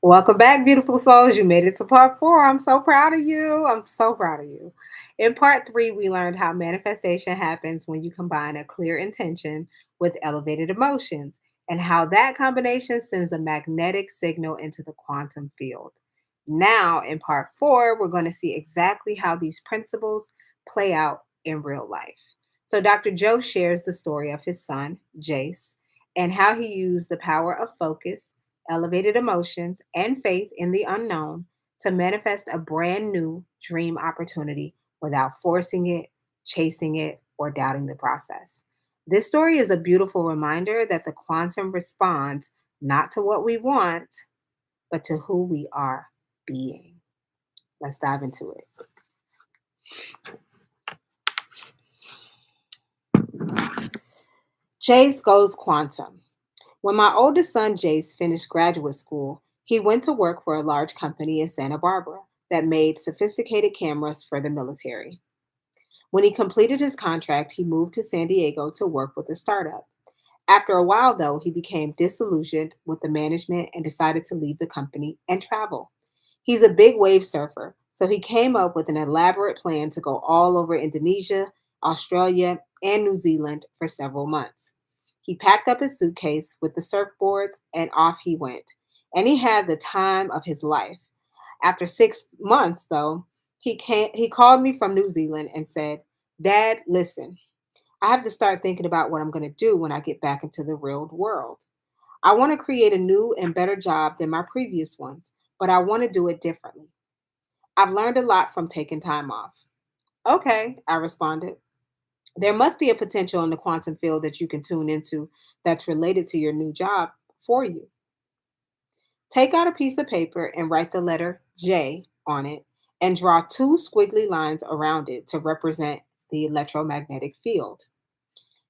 Welcome back, beautiful souls. You made it to part four. I'm so proud of you. I'm so proud of you. In part three, we learned how manifestation happens when you combine a clear intention with elevated emotions and how that combination sends a magnetic signal into the quantum field. Now, in part four, we're going to see exactly how these principles play out in real life. So, Dr. Joe shares the story of his son, Jace, and how he used the power of focus, elevated emotions, and faith in the unknown to manifest a brand new dream opportunity without forcing it, chasing it, or doubting the process. This story is a beautiful reminder that the quantum responds not to what we want, but to who we are being. Let's dive into it. Jace goes quantum. When my oldest son Jace finished graduate school, he went to work for a large company in Santa Barbara that made sophisticated cameras for the military. When he completed his contract, he moved to San Diego to work with a startup. After a while, though, he became disillusioned with the management and decided to leave the company and travel. He's a big wave surfer, so he came up with an elaborate plan to go all over Indonesia, Australia, and New Zealand for several months. He packed up his suitcase with the surfboards and off he went. And he had the time of his life. After 6 months, though, he called me from New Zealand and said, "Dad, listen, I have to start thinking about what I'm going to do when I get back into the real world. I want to create a new and better job than my previous ones, but I want to do it differently. I've learned a lot from taking time off." "Okay," I responded. "There must be a potential in the quantum field that you can tune into that's related to your new job for you. Take out a piece of paper and write the letter J on it and draw two squiggly lines around it to represent the electromagnetic field.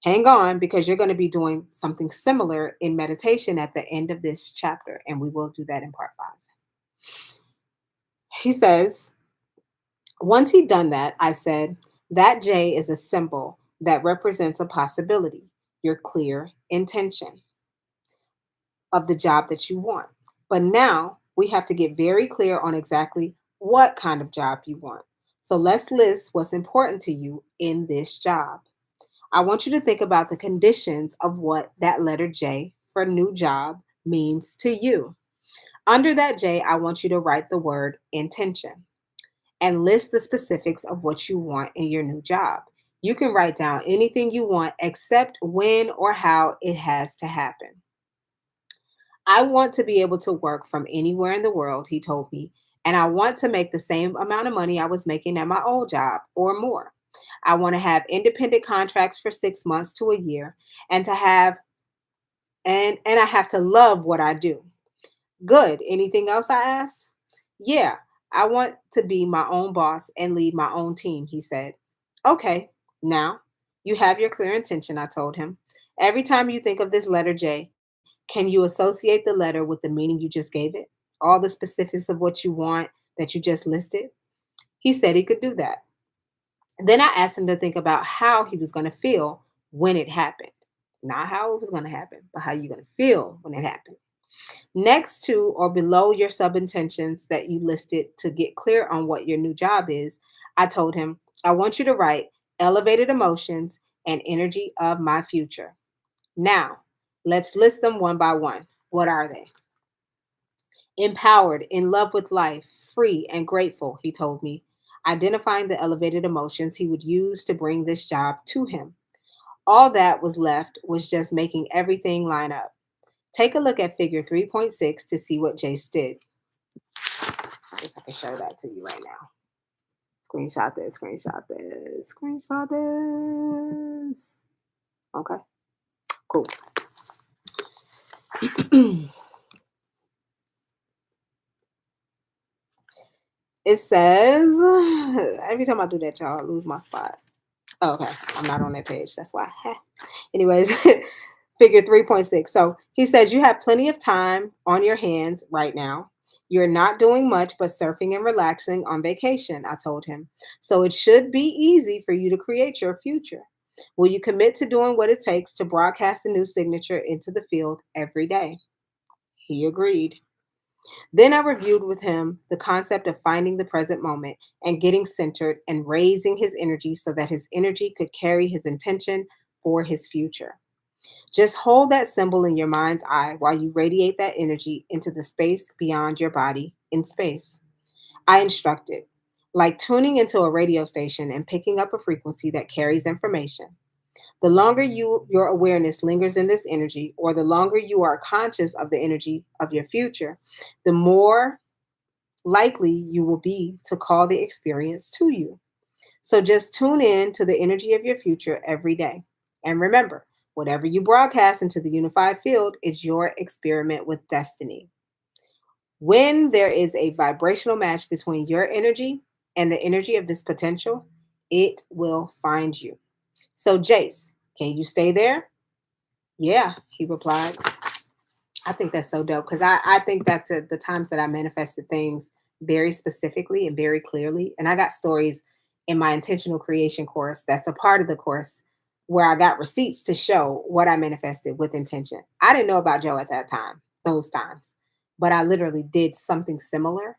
Hang on because you're going to be doing something similar in meditation at the end of this chapter, and we will do that in part five." He says, once he'd done that, I said, "That J is a symbol that represents a possibility, your clear intention of the job that you want. But now we have to get very clear on exactly what kind of job you want. So let's list what's important to you in this job. I want you to think about the conditions of what that letter J for new job means to you. Under that J, I want you to write the word intention and list the specifics of what you want in your new job. You can write down anything you want except when or how it has to happen. I want to be able to work from anywhere in the world," he told me, "and I want to make the same amount of money I was making at my old job or more. I want to have independent contracts for 6 months to a year and to have and I have to love what I do." "Good. Anything else?" I asked. "Yeah, I want to be my own boss and lead my own team," he said. "Okay, now you have your clear intention," I told him. "Every time you think of this letter J, can you associate the letter with the meaning you just gave it? All the specifics of what you want that you just listed?" He said he could do that. Then I asked him to think about how he was going to feel when it happened. Not how it was going to happen, but how you're going to feel when it happened. Next to or below your subintentions that you listed to get clear on what your new job is, I told him, "I want you to write elevated emotions and energy of my future." Now, let's list them one by one. What are they? "Empowered, in love with life, free, and grateful," he told me, identifying the elevated emotions he would use to bring this job to him. All that was left was just making everything line up. Take a look at figure 3.6 to see what Jace did. I guess I can show that to you right now. Screenshot this, screenshot this, screenshot this. Okay, cool. It says, every time I do that, y'all, I lose my spot. Oh, okay, I'm not on that page. That's why. Anyways, figure 3.6. So he says, you have plenty of time on your hands right now. You're not doing much but surfing and relaxing on vacation, I told him. So it should be easy for you to create your future. Will you commit to doing what it takes to broadcast a new signature into the field every day? He agreed. Then I reviewed with him the concept of finding the present moment and getting centered and raising his energy so that his energy could carry his intention for his future. Just hold that symbol in your mind's eye while you radiate that energy into the space beyond your body in space. I instructed, like tuning into a radio station and picking up a frequency that carries information. The longer your awareness lingers in this energy, or the longer you are conscious of the energy of your future, the more likely you will be to call the experience to you. So just tune in to the energy of your future every day. And remember, whatever you broadcast into the unified field is your experiment with destiny. When there is a vibrational match between your energy and the energy of this potential, it will find you. So, Jace, can you stay there? Yeah, he replied. I think that's so dope because I think back to the times that I manifested things very specifically and very clearly. And I got stories in my intentional creation course that's a part of the course where I got receipts to show what I manifested with intention. I didn't know about Joe at that time, those times, but I literally did something similar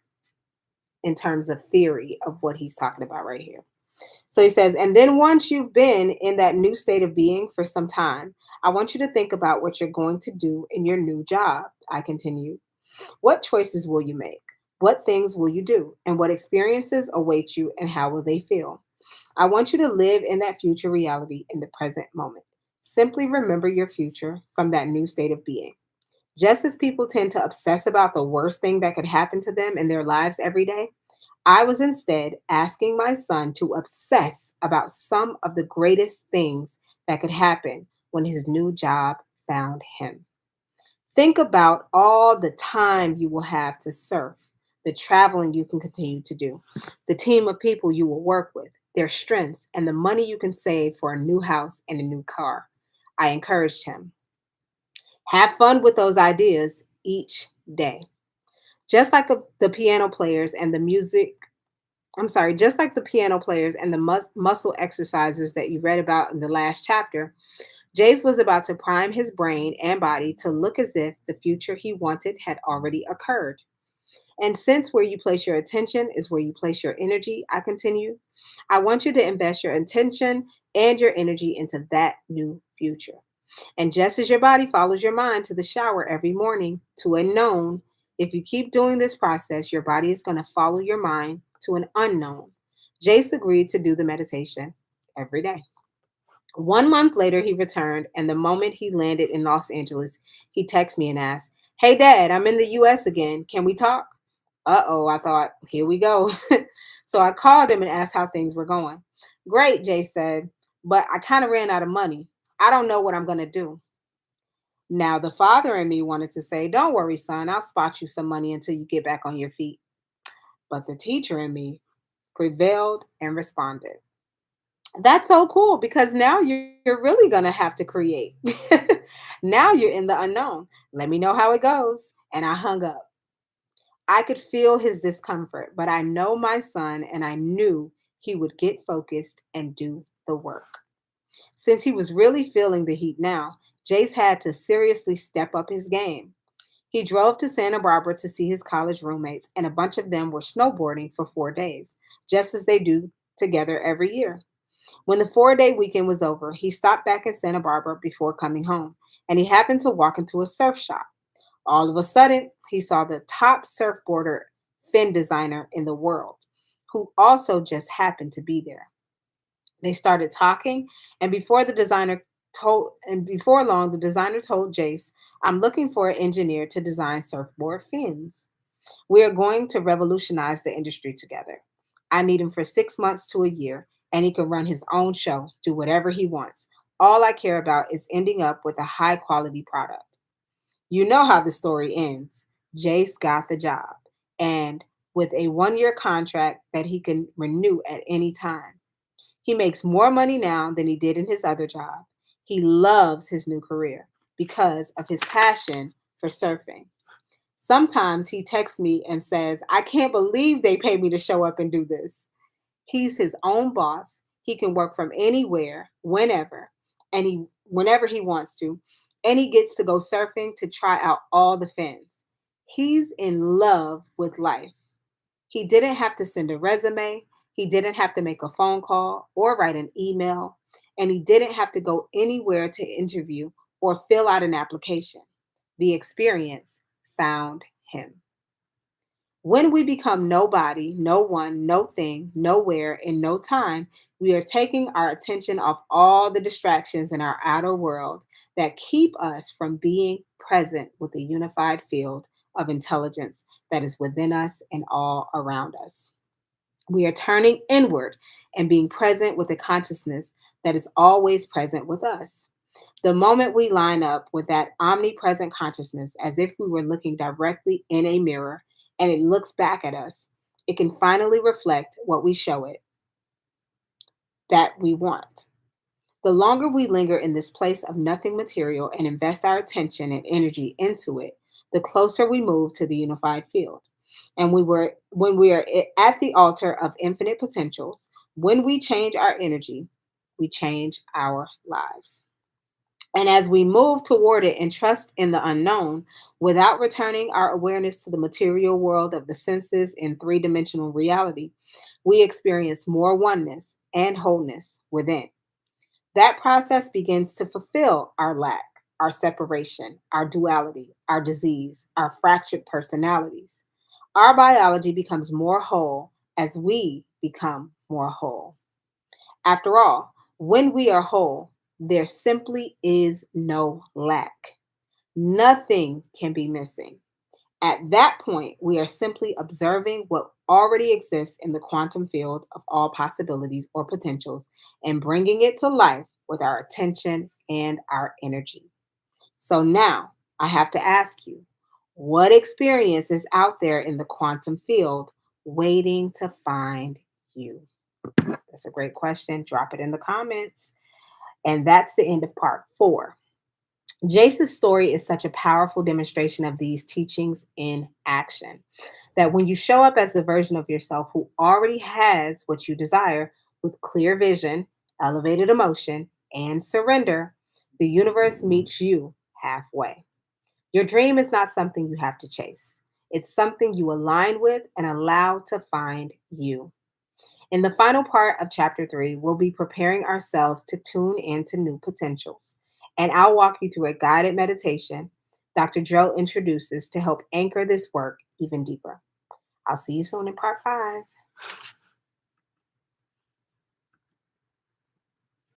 in terms of theory of what he's talking about right here. So he says, and then once you've been in that new state of being for some time, I want you to think about what you're going to do in your new job. I continued. What choices will you make? What things will you do? And what experiences await you and how will they feel? I want you to live in that future reality in the present moment. Simply remember your future from that new state of being. Just as people tend to obsess about the worst thing that could happen to them in their lives every day, I was instead asking my son to obsess about some of the greatest things that could happen when his new job found him. Think about all the time you will have to surf, the traveling you can continue to do, the team of people you will work with, their strengths, and the money you can save for a new house and a new car. I encouraged him. Have fun with those ideas each day. Just like the piano players and the music I'm sorry, just like the piano players and the muscle exercisers that you read about in the last chapter, Jace was about to prime his brain and body to look as if the future he wanted had already occurred. And since where you place your attention is where you place your energy, I continue, I want you to invest your attention and your energy into that new future. And just as your body follows your mind to the shower every morning to a known, if you keep doing this process, your body is going to follow your mind to an unknown. Jace agreed to do the meditation every day. 1 month later, he returned, and the moment he landed in Los Angeles, he texted me and asked, Hey, Dad, I'm in the US again. Can we talk? I thought, here we go. So I called him and asked how things were going. Great, Jay said, but I kind of ran out of money. I don't know what I'm going to do. Now, the father in me wanted to say, Don't worry, son, I'll spot you some money until you get back on your feet. But the teacher in me prevailed and responded, That's so cool because now you're really going to have to create. Now you're in the unknown. Let me know how it goes. And I hung up. I could feel his discomfort, but I know my son and I knew he would get focused and do the work. Since he was really feeling the heat now, Jace had to seriously step up his game. He drove to Santa Barbara to see his college roommates, and a bunch of them were snowboarding for 4 days, just as they do together every year. When the 4 day weekend was over, he stopped back in Santa Barbara before coming home, and he happened to walk into a surf shop. All of a sudden, he saw the top surfboarder fin designer in the world, who also just happened to be there. They started talking, and before long, the designer told Jace, I'm looking for an engineer to design surfboard fins. We are going to revolutionize the industry together. I need him for 6 months to a year, and he can run his own show, do whatever he wants. All I care about is ending up with a high quality product. You know how the story ends. Jace got the job, and with a 1 year contract that he can renew at any time. He makes more money now than he did in his other job. He loves his new career because of his passion for surfing. Sometimes he texts me and says, I can't believe they pay me to show up and do this. He's his own boss. He can work from anywhere, whenever he wants to, and he gets to go surfing to try out all the fins. He's in love with life. He didn't have to send a resume, he didn't have to make a phone call or write an email, and he didn't have to go anywhere to interview or fill out an application. The experience found him. When we become nobody, no one, no thing, nowhere, in no time, we are taking our attention off all the distractions in our outer world that keep us from being present with the unified field of intelligence that is within us and all around us. We are turning inward and being present with the consciousness that is always present with us. The moment we line up with that omnipresent consciousness as if we were looking directly in a mirror and it looks back at us, it can finally reflect what we show it that we want. The longer we linger in this place of nothing material and invest our attention and energy into it, the closer we move to the unified field. And when we are at the altar of infinite potentials, when we change our energy, we change our lives. And as we move toward it and trust in the unknown, without returning our awareness to the material world of the senses in three-dimensional reality, we experience more oneness and wholeness within. That process begins to fulfill our lack, our separation, our duality, our disease, our fractured personalities. Our biology becomes more whole as we become more whole. After all, when we are whole, there simply is no lack. Nothing can be missing. At that point, we are simply observing what already exists in the quantum field of all possibilities or potentials and bringing it to life with our attention and our energy. So now I have to ask you, what experience is out there in the quantum field waiting to find you? That's a great question. Drop it in the comments. And that's the end of part 4. Jace's story is such a powerful demonstration of these teachings in action. That when you show up as the version of yourself who already has what you desire with clear vision, elevated emotion, and surrender, the universe meets you halfway. Your dream is not something you have to chase, it's something you align with and allow to find you. In the final part of chapter 3, we'll be preparing ourselves to tune into new potentials. And I'll walk you through a guided meditation Dr. Joe introduces to help anchor this work even deeper. I'll see you soon in part 5.